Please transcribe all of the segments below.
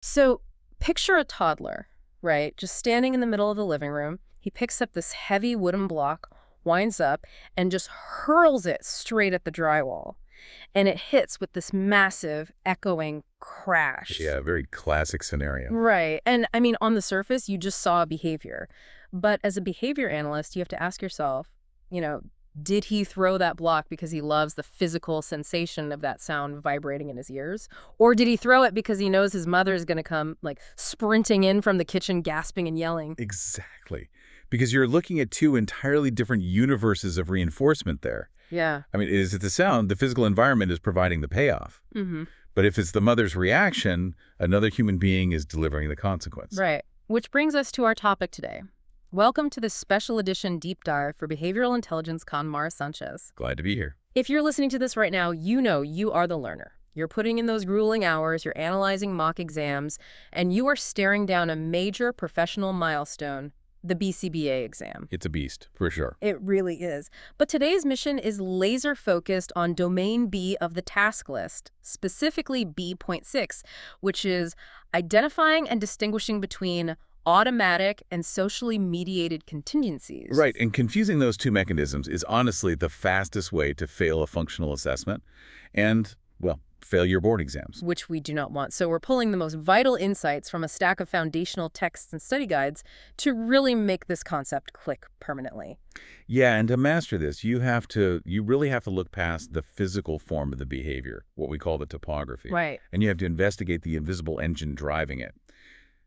So picture a toddler, right? Just standing in the middle of the living room. He picks up this heavy wooden block, winds up, and just hurls it straight at the drywall. And it hits with this massive, echoing crash. Yeah, very classic scenario. Right. And I mean, on the surface, you just saw a behavior. But as a behavior analyst, you have to ask yourself, you know, did he throw that block because he loves the physical sensation of that sound vibrating in his ears? Or did he throw it because he knows his mother is going to come, like, sprinting in from the kitchen, gasping and yelling? Exactly. Because you're looking at two entirely different universes of reinforcement there. Yeah. I mean, is it the sound? The physical environment is providing the payoff. Mm-hmm. But if it's the mother's reaction, another human being is delivering the consequence. Right. Which brings us to our topic today. Welcome to this special edition deep dive for behavioral intelligence con Mara Sánchez. Glad to be here. If you're listening to this right now, you know you are the learner. You're putting in those grueling hours, you're analyzing mock exams, and you are staring down a major professional milestone, the BCBA exam. It's a beast, for sure. It really is. But today's mission is laser-focused on domain B of the task list, specifically B.6, which is identifying and distinguishing between automatic and socially mediated contingencies. Right, and confusing those two mechanisms is honestly the fastest way to fail a functional assessment and, well, fail your board exams. Which we do not want. So we're pulling the most vital insights from a stack of foundational texts and study guides to really make this concept click permanently. Yeah, and to master this, you really have to look past the physical form of the behavior, what we call the topography. Right. And you have to investigate the invisible engine driving it.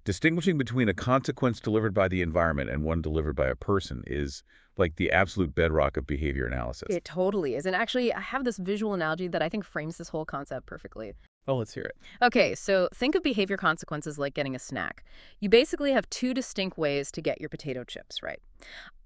Distinguishing between a consequence delivered by the environment and one delivered by a person is like the absolute bedrock of behavior analysis. It totally is. And actually, I have this visual analogy that I think frames this whole concept perfectly. Oh, let's hear it. Okay, so think of behavior consequences like getting a snack. You basically have two distinct ways to get your potato chips, right?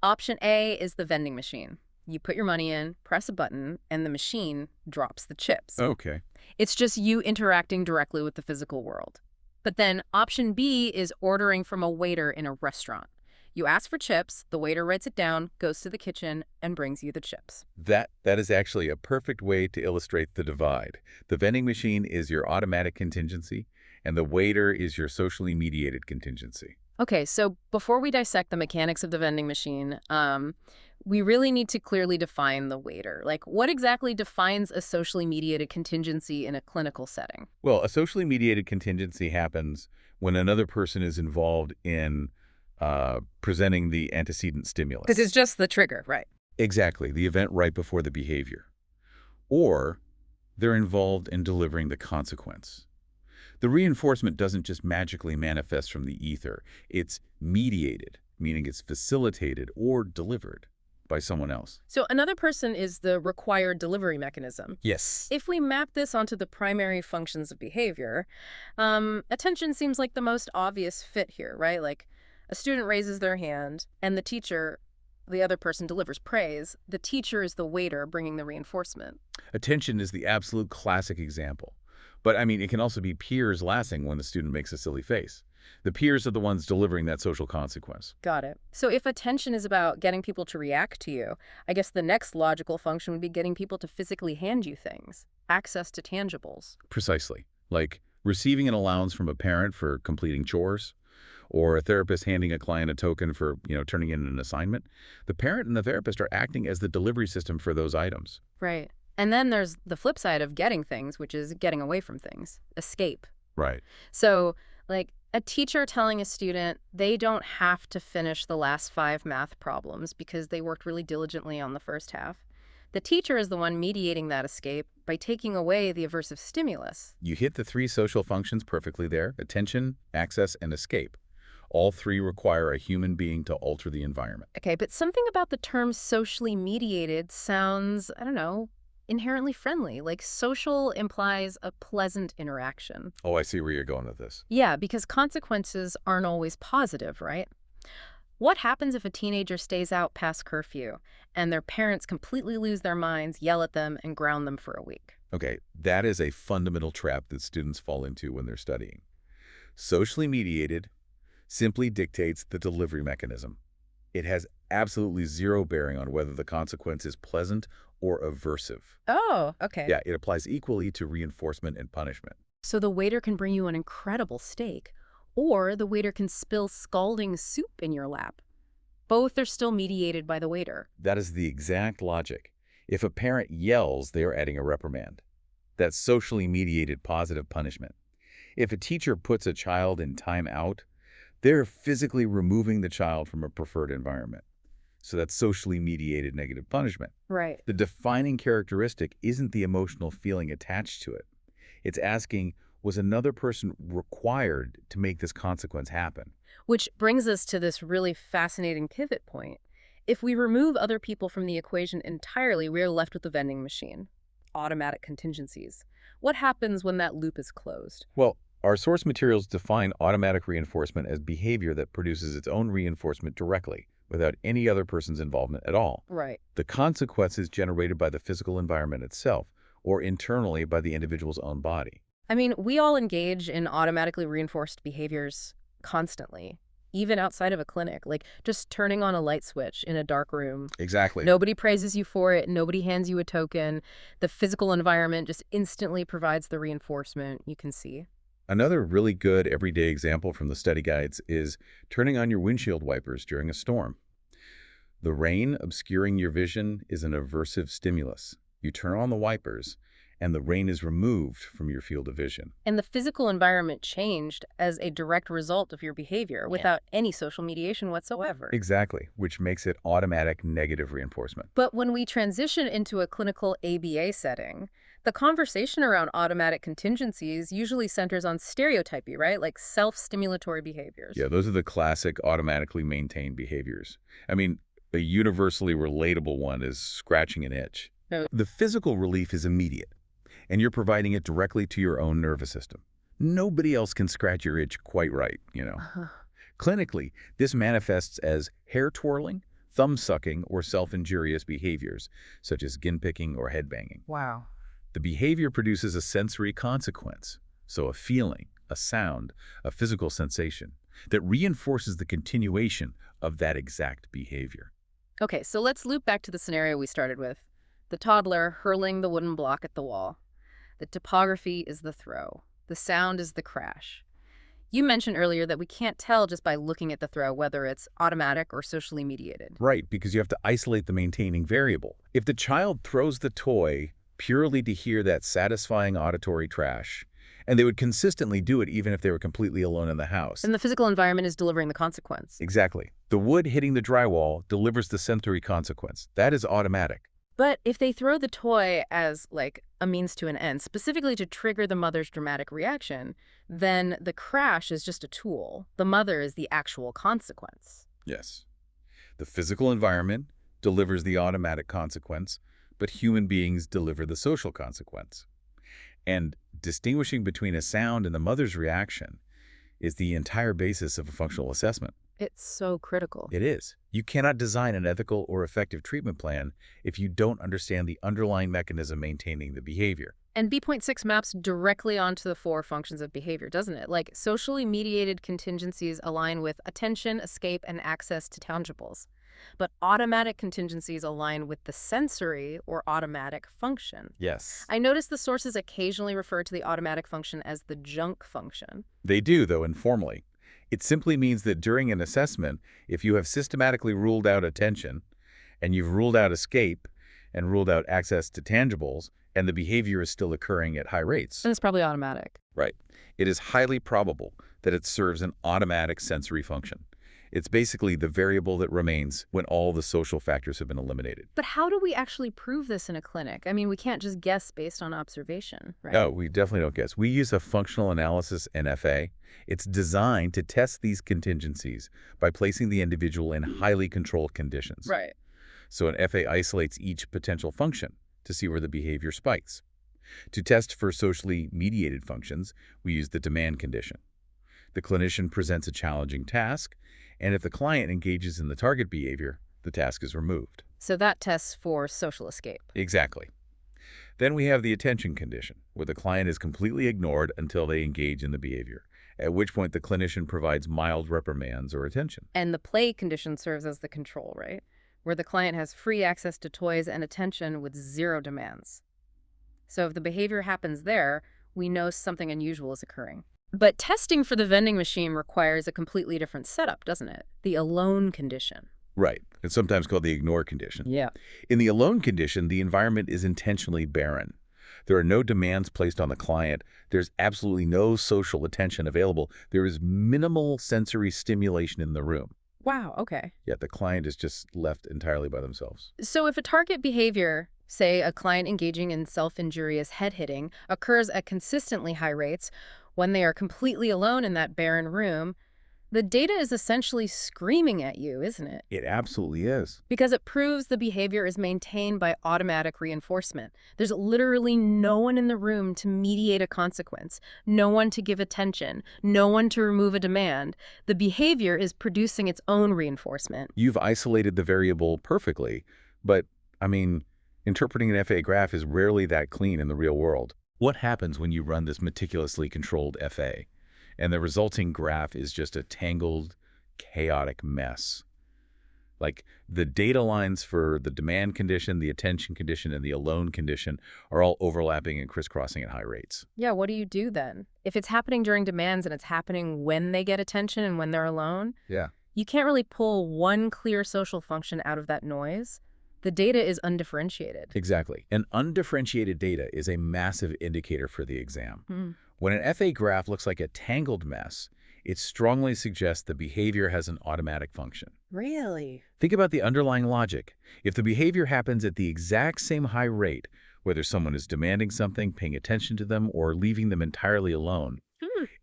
Option A is the vending machine. You put your money in, press a button, and the machine drops the chips. Okay. It's just you interacting directly with the physical world. But then option B is ordering from a waiter in a restaurant. You ask for chips, the waiter writes it down, goes to the kitchen, and brings you the chips. That is actually a perfect way to illustrate the divide. The vending machine is your automatic contingency, and the waiter is your socially mediated contingency. Okay, so before we dissect the mechanics of the vending machine, we really need to clearly define the waiter. Like, what exactly defines a socially mediated contingency in a clinical setting? Well, a socially mediated contingency happens when another person is involved in presenting the antecedent stimulus. Because it's just the trigger, right? Exactly, the event right before the behavior. Or they're involved in delivering the consequence. The reinforcement doesn't just magically manifest from the ether. It's mediated, meaning it's facilitated or delivered by someone else. So another person is the required delivery mechanism. Yes. If we map this onto the primary functions of behavior, attention seems like the most obvious fit here, right? Like a student raises their hand and the teacher, the other person, delivers praise. The teacher is the waiter bringing the reinforcement. Attention is the absolute classic example. But, I mean, it can also be peers laughing when the student makes a silly face. The peers are the ones delivering that social consequence. Got it. So if attention is about getting people to react to you, I guess the next logical function would be getting people to physically hand you things, access to tangibles. Precisely. Like receiving an allowance from a parent for completing chores, or a therapist handing a client a token for, turning in an assignment. The parent and the therapist are acting as the delivery system for those items. Right. And then there's the flip side of getting things, which is getting away from things, escape. Right. So, like, a teacher telling a student they don't have to finish the last 5 math problems because they worked really diligently on the first half. The teacher is the one mediating that escape by taking away the aversive stimulus. You hit the 3 social functions perfectly there: attention, access, and escape. All 3 require a human being to alter the environment. Okay, but something about the term socially mediated sounds, I don't know, inherently friendly. Like social implies a pleasant interaction. Oh, I see where you're going with this. Yeah, because consequences aren't always positive, right? What happens if a teenager stays out past curfew and their parents completely lose their minds, yell at them, and ground them for a week? Okay, that is a fundamental trap that students fall into when they're studying. Socially mediated simply dictates the delivery mechanism. It has absolutely zero bearing on whether the consequence is pleasant or aversive. Oh, okay. Yeah, it applies equally to reinforcement and punishment. So the waiter can bring you an incredible steak, or the waiter can spill scalding soup in your lap. Both are still mediated by the waiter. That is the exact logic. If a parent yells, they are adding a reprimand. That's socially mediated positive punishment. If a teacher puts a child in time out, they're physically removing the child from a preferred environment. So that's socially mediated negative punishment. Right. The defining characteristic isn't the emotional feeling attached to it. It's asking, was another person required to make this consequence happen? Which brings us to this really fascinating pivot point. If we remove other people from the equation entirely, we're left with the vending machine. Automatic contingencies. What happens when that loop is closed? Well, our source materials define automatic reinforcement as behavior that produces its own reinforcement directly, without any other person's involvement at all. Right. The consequence is generated by the physical environment itself, or internally by the individual's own body. I mean, we all engage in automatically reinforced behaviors constantly, even outside of a clinic, like just turning on a light switch in a dark room. Exactly. Nobody praises you for it. Nobody hands you a token. The physical environment just instantly provides the reinforcement you can see. Another really good everyday example from the study guides is turning on your windshield wipers during a storm. The rain obscuring your vision is an aversive stimulus. You turn on the wipers, and the rain is removed from your field of vision. And the physical environment changed as a direct result of your behavior without any social mediation whatsoever. Exactly, which makes it automatic negative reinforcement. But when we transition into a clinical ABA setting, the conversation around automatic contingencies usually centers on stereotypy, right? Like self-stimulatory behaviors. Yeah, those are the classic automatically maintained behaviors. I mean, a universally relatable one is scratching an itch. Oh. The physical relief is immediate, and you're providing it directly to your own nervous system. Nobody else can scratch your itch quite right, you know. Clinically, this manifests as hair twirling, thumb sucking, or self-injurious behaviors, such as skin picking or head banging. Wow. The behavior produces a sensory consequence, so a feeling, a sound, a physical sensation, that reinforces the continuation of that exact behavior. Okay, so let's loop back to the scenario we started with. The toddler hurling the wooden block at the wall. The topography is the throw. The sound is the crash. You mentioned earlier that we can't tell just by looking at the throw whether it's automatic or socially mediated. Right, because you have to isolate the maintaining variable. If the child throws the toy purely to hear that satisfying auditory trash, and they would consistently do it even if they were completely alone in the house. And the physical environment is delivering the consequence. Exactly. The wood hitting the drywall delivers the sensory consequence. That is automatic. But if they throw the toy as, like, a means to an end, specifically to trigger the mother's dramatic reaction, then the crash is just a tool. The mother is the actual consequence. Yes. The physical environment delivers the automatic consequence, but human beings deliver the social consequence. And distinguishing between a sound and the mother's reaction is the entire basis of a functional assessment. It's so critical. It is. You cannot design an ethical or effective treatment plan if you don't understand the underlying mechanism maintaining the behavior. And B.6 maps directly onto the 4 functions of behavior, doesn't it? Like, socially mediated contingencies align with attention, escape, and access to tangibles. But automatic contingencies align with the sensory or automatic function. Yes. I notice the sources occasionally refer to the automatic function as the junk function. They do, though, informally. It simply means that during an assessment, if you have systematically ruled out attention, and you've ruled out escape, and ruled out access to tangibles, and the behavior is still occurring at high rates. Then it's probably automatic. Right. It is highly probable that it serves an automatic sensory function. It's basically the variable that remains when all the social factors have been eliminated. But how do we actually prove this in a clinic? I mean, we can't just guess based on observation, right? No, we definitely don't guess. We use a functional analysis NFA. It's designed to test these contingencies by placing the individual in highly controlled conditions. Right. So an FA isolates each potential function to see where the behavior spikes. To test for socially mediated functions, we use the demand condition. The clinician presents a challenging task, and if the client engages in the target behavior, the task is removed. So that tests for social escape. Exactly. Then we have the attention condition, where the client is completely ignored until they engage in the behavior, at which point the clinician provides mild reprimands or attention. And the play condition serves as the control, right? Where the client has free access to toys and attention with zero demands. So if the behavior happens there, we know something unusual is occurring. But testing for the vending machine requires a completely different setup, doesn't it? The alone condition. Right. It's sometimes called the ignore condition. Yeah. In the alone condition, the environment is intentionally barren. There are no demands placed on the client. There's absolutely no social attention available. There is minimal sensory stimulation in the room. Wow, okay. Yet the client is just left entirely by themselves. So if a target behavior, say a client engaging in self-injurious head-hitting, occurs at consistently high rates when they are completely alone in that barren room, the data is essentially screaming at you, isn't it? It absolutely is. Because it proves the behavior is maintained by automatic reinforcement. There's literally no one in the room to mediate a consequence, no one to give attention, no one to remove a demand. The behavior is producing its own reinforcement. You've isolated the variable perfectly, but, interpreting an FA graph is rarely that clean in the real world. What happens when you run this meticulously controlled FA, and the resulting graph is just a tangled, chaotic mess? Like, the data lines for the demand condition, the attention condition, and the alone condition are all overlapping and crisscrossing at high rates. Yeah, what do you do then? If it's happening during demands and it's happening when they get attention and when they're alone, Yeah. you can't really pull one clear social function out of that noise. The data is undifferentiated. Exactly. And undifferentiated data is a massive indicator for the exam. Hmm. When an FA graph looks like a tangled mess, it strongly suggests the behavior has an automatic function. Really? Think about the underlying logic. If the behavior happens at the exact same high rate, whether someone is demanding something, paying attention to them, or leaving them entirely alone,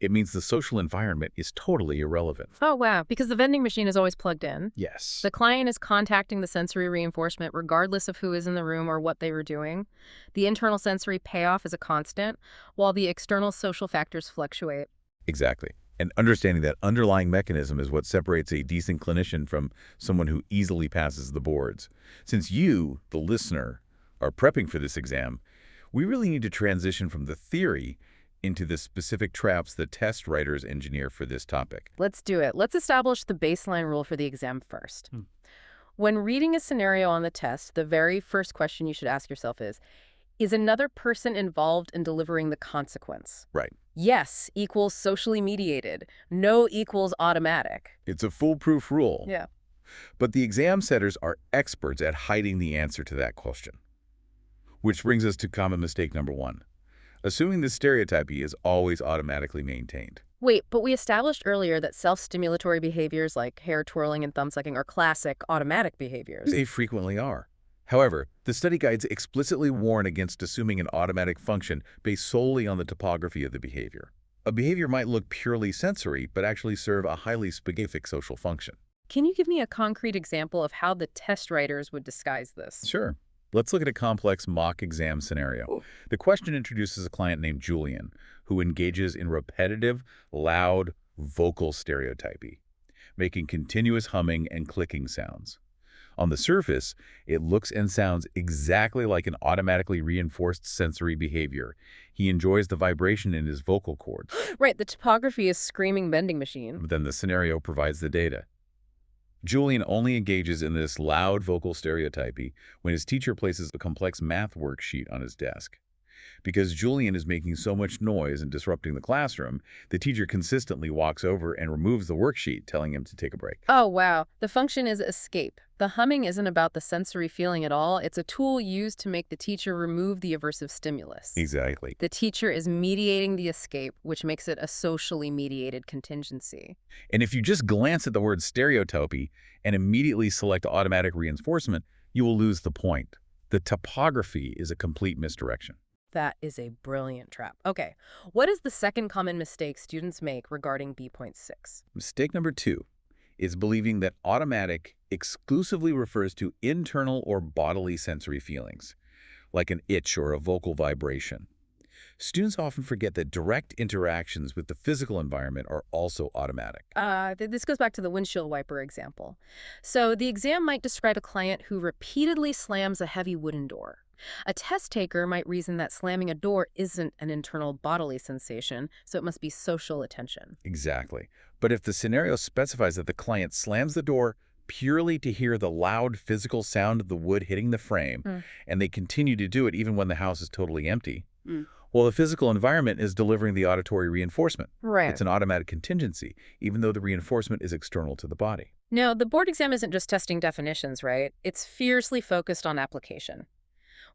it means the social environment is totally irrelevant. Oh, wow. Because the vending machine is always plugged in. Yes. The client is contacting the sensory reinforcement regardless of who is in the room or what they were doing. The internal sensory payoff is a constant, while the external social factors fluctuate. Exactly. And understanding that underlying mechanism is what separates a decent clinician from someone who easily passes the boards. Since you, the listener, are prepping for this exam, we really need to transition from the theory into the specific traps the test writers engineer for this topic. Let's do it. Let's establish the baseline rule for the exam first. When reading a scenario on the test, the very first question you should ask yourself is another person involved in delivering the consequence? Right. Yes equals socially mediated. No equals automatic. It's a foolproof rule. Yeah. But the exam setters are experts at hiding the answer to that question. Which brings us to common mistake number one. Assuming the stereotypy is always automatically maintained. Wait, but we established earlier that self-stimulatory behaviors like hair twirling and thumb-sucking are classic automatic behaviors. They frequently are. However, the study guides explicitly warn against assuming an automatic function based solely on the topography of the behavior. A behavior might look purely sensory, but actually serve a highly specific social function. Can you give me a concrete example of how the test writers would disguise this? Sure. Let's look at a complex mock exam scenario. The question introduces a client named Julian, who engages in repetitive, loud, vocal stereotypy, making continuous humming and clicking sounds. On the surface, it looks and sounds exactly like an automatically reinforced sensory behavior. He enjoys the vibration in his vocal cords. Right, the topography is screaming vending machine. But then the scenario provides the data. Julian only engages in this loud vocal stereotypy when his teacher places a complex math worksheet on his desk. Because Julian is making so much noise and disrupting the classroom, the teacher consistently walks over and removes the worksheet, telling him to take a break. Oh, wow. The function is escape. The humming isn't about the sensory feeling at all. It's a tool used to make the teacher remove the aversive stimulus. Exactly. The teacher is mediating the escape, which makes it a socially mediated contingency. And if you just glance at the word stereotypy and immediately select automatic reinforcement, you will lose the point. The topography is a complete misdirection. That is a brilliant trap. Okay, what is the second common mistake students make regarding B.6? Mistake number 2 is believing that automatic exclusively refers to internal or bodily sensory feelings, like an itch or a vocal vibration. Students often forget that direct interactions with the physical environment are also automatic. This goes back to the windshield wiper example. So the exam might describe a client who repeatedly slams a heavy wooden door. A test taker might reason that slamming a door isn't an internal bodily sensation, so it must be social attention. Exactly. But if the scenario specifies that the client slams the door purely to hear the loud physical sound of the wood hitting the frame, and they continue to do it even when the house is totally empty, Well, the physical environment is delivering the auditory reinforcement. Right. It's an automatic contingency, even though the reinforcement is external to the body. Now, the board exam isn't just testing definitions, right? It's fiercely focused on application.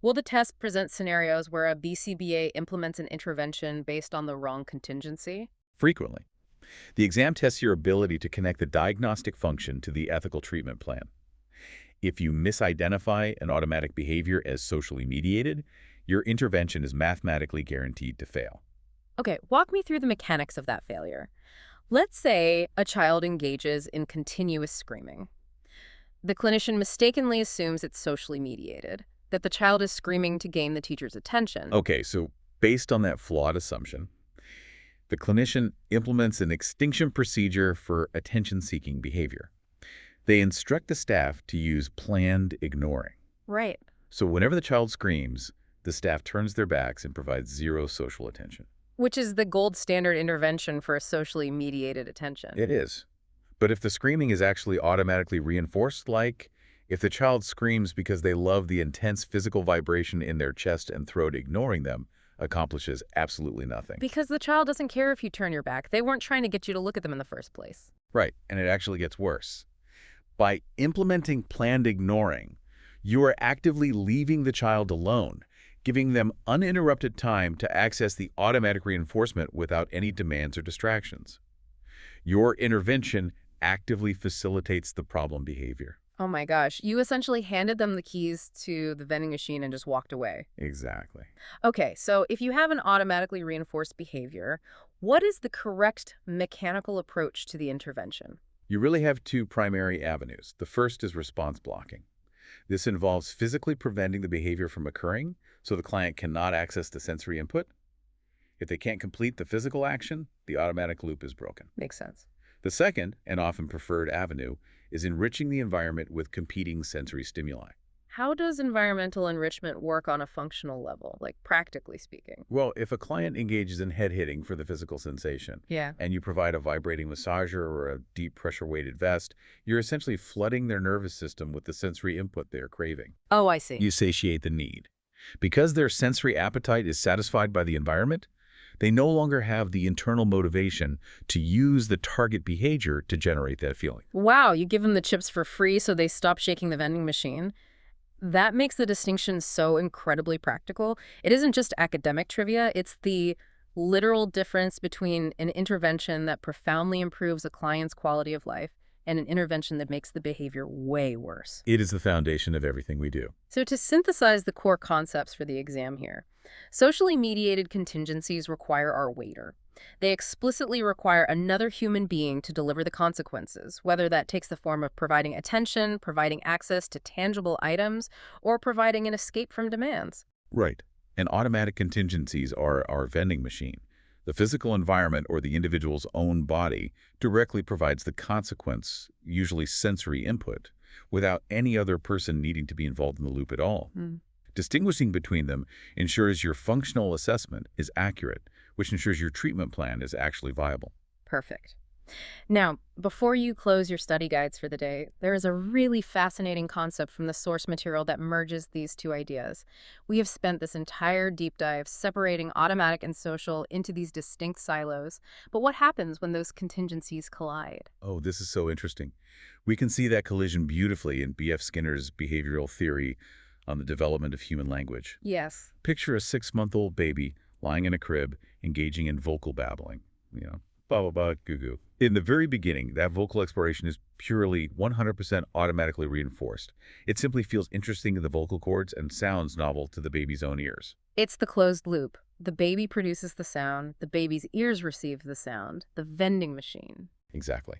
Will the test present scenarios where a BCBA implements an intervention based on the wrong contingency? Frequently. The exam tests your ability to connect the diagnostic function to the ethical treatment plan. If you misidentify an automatic behavior as socially mediated, your intervention is mathematically guaranteed to fail. Okay, walk me through the mechanics of that failure. Let's say a child engages in continuous screaming. The clinician mistakenly assumes it's socially mediated, that the child is screaming to gain the teacher's attention. Okay, so based on that flawed assumption, the clinician implements an extinction procedure for attention-seeking behavior. They instruct the staff to use planned ignoring. Right. So whenever the child screams, the staff turns their backs and provides zero social attention. Which is the gold standard intervention for a socially mediated attention. It is. But if the screaming is actually automatically reinforced, like if the child screams because they love the intense physical vibration in their chest and throat, ignoring them accomplishes absolutely nothing. Because the child doesn't care if you turn your back. They weren't trying to get you to look at them in the first place. Right, and it actually gets worse. By implementing planned ignoring, you are actively leaving the child alone, giving them uninterrupted time to access the automatic reinforcement without any demands or distractions. Your intervention actively facilitates the problem behavior. Oh my gosh, you essentially handed them the keys to the vending machine and just walked away. Exactly. Okay, so if you have an automatically reinforced behavior, what is the correct mechanical approach to the intervention? You really have two primary avenues. The first is response blocking. This involves physically preventing the behavior from occurring so the client cannot access the sensory input. If they can't complete the physical action, the automatic loop is broken. Makes sense. The second, and often preferred avenue, is enriching the environment with competing sensory stimuli. How does environmental enrichment work on a functional level, like practically speaking? Well, if a client engages in head hitting for the physical sensation, Yeah. and you provide a vibrating massager or a deep pressure-weighted vest, you're essentially flooding their nervous system with the sensory input they're craving. Oh, I see. You satiate the need. Because their sensory appetite is satisfied by the environment, they no longer have the internal motivation to use the target behavior to generate that feeling. Wow, you give them the chips for free so they stop shaking the vending machine. That makes the distinction so incredibly practical. It isn't just academic trivia, it's the literal difference between an intervention that profoundly improves a client's quality of life and an intervention that makes the behavior way worse. It is the foundation of everything we do. So to synthesize the core concepts for the exam here, socially mediated contingencies require our waiter. They explicitly require another human being to deliver the consequences, whether that takes the form of providing attention, providing access to tangible items, or providing an escape from demands. Right. And automatic contingencies are our vending machine. The physical environment or the individual's own body directly provides the consequence, usually sensory input, without any other person needing to be involved in the loop at all. Distinguishing between them ensures your functional assessment is accurate, which ensures your treatment plan is actually viable. Perfect. Now, before you close your study guides for the day, there is a really fascinating concept from the source material that merges these two ideas. We have spent this entire deep dive separating automatic and social into these distinct silos, but what happens when those contingencies collide? Oh, this is so interesting. We can see that collision beautifully in B.F. Skinner's behavioral theory on the development of human language. Yes. Picture a 6-month-old baby lying in a crib, engaging in vocal babbling. Blah, blah, blah, goo-goo. In the very beginning, that vocal exploration is purely 100% automatically reinforced. It simply feels interesting in the vocal cords and sounds novel to the baby's own ears. It's the closed loop. The baby produces the sound, the baby's ears receive the sound, the vending machine. Exactly.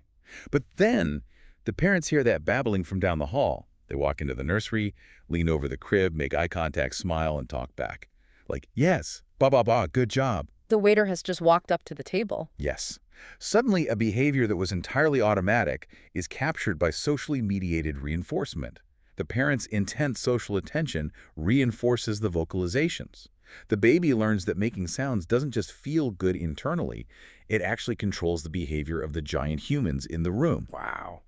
But then, the parents hear that babbling from down the hall. They walk into the nursery, lean over the crib, make eye contact, smile, and talk back. Like, yes, ba ba ba, good job. The waiter has just walked up to the table. Yes. Suddenly, a behavior that was entirely automatic is captured by socially mediated reinforcement. The parent's intense social attention reinforces the vocalizations. The baby learns that making sounds doesn't just feel good internally, it actually controls the behavior of the giant humans in the room. Wow.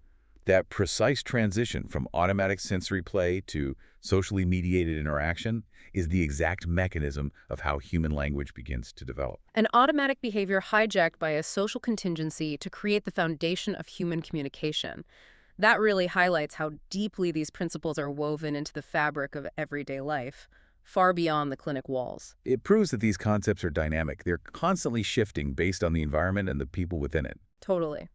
That precise transition from automatic sensory play to socially mediated interaction is the exact mechanism of how human language begins to develop. An automatic behavior hijacked by a social contingency to create the foundation of human communication. That really highlights how deeply these principles are woven into the fabric of everyday life, far beyond the clinic walls. It proves that these concepts are dynamic. They're constantly shifting based on the environment and the people within it. Totally.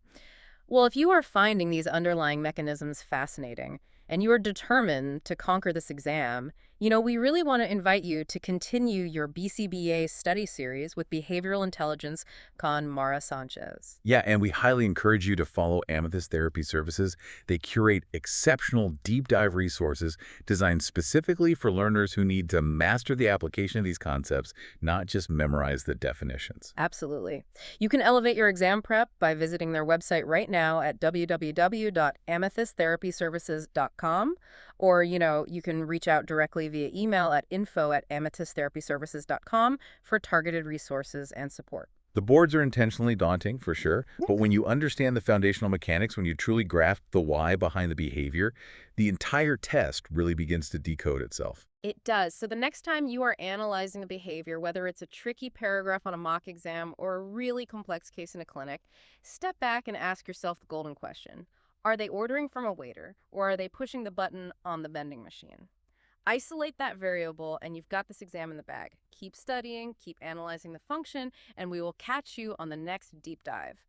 Well, if you are finding these underlying mechanisms fascinating, and you are determined to conquer this exam, we really want to invite you to continue your BCBA study series with behavioral intelligence con Mara Sánchez. Yeah, and we highly encourage you to follow Amethyst Therapy Services. They curate exceptional deep dive resources designed specifically for learners who need to master the application of these concepts, not just memorize the definitions. Absolutely. You can elevate your exam prep by visiting their website right now at www.amethysttherapyservices.com, or, you can reach out directly via email at info@amethysttherapyservices.com for targeted resources and support. The boards are intentionally daunting, for sure, but when you understand the foundational mechanics, when you truly grasp the why behind the behavior, the entire test really begins to decode itself. It does. So the next time you are analyzing a behavior, whether it's a tricky paragraph on a mock exam or a really complex case in a clinic, step back and ask yourself the golden question. Are they ordering from a waiter, or are they pushing the button on the vending machine? Isolate that variable, and you've got this exam in the bag. Keep studying, keep analyzing the function, and we will catch you on the next deep dive.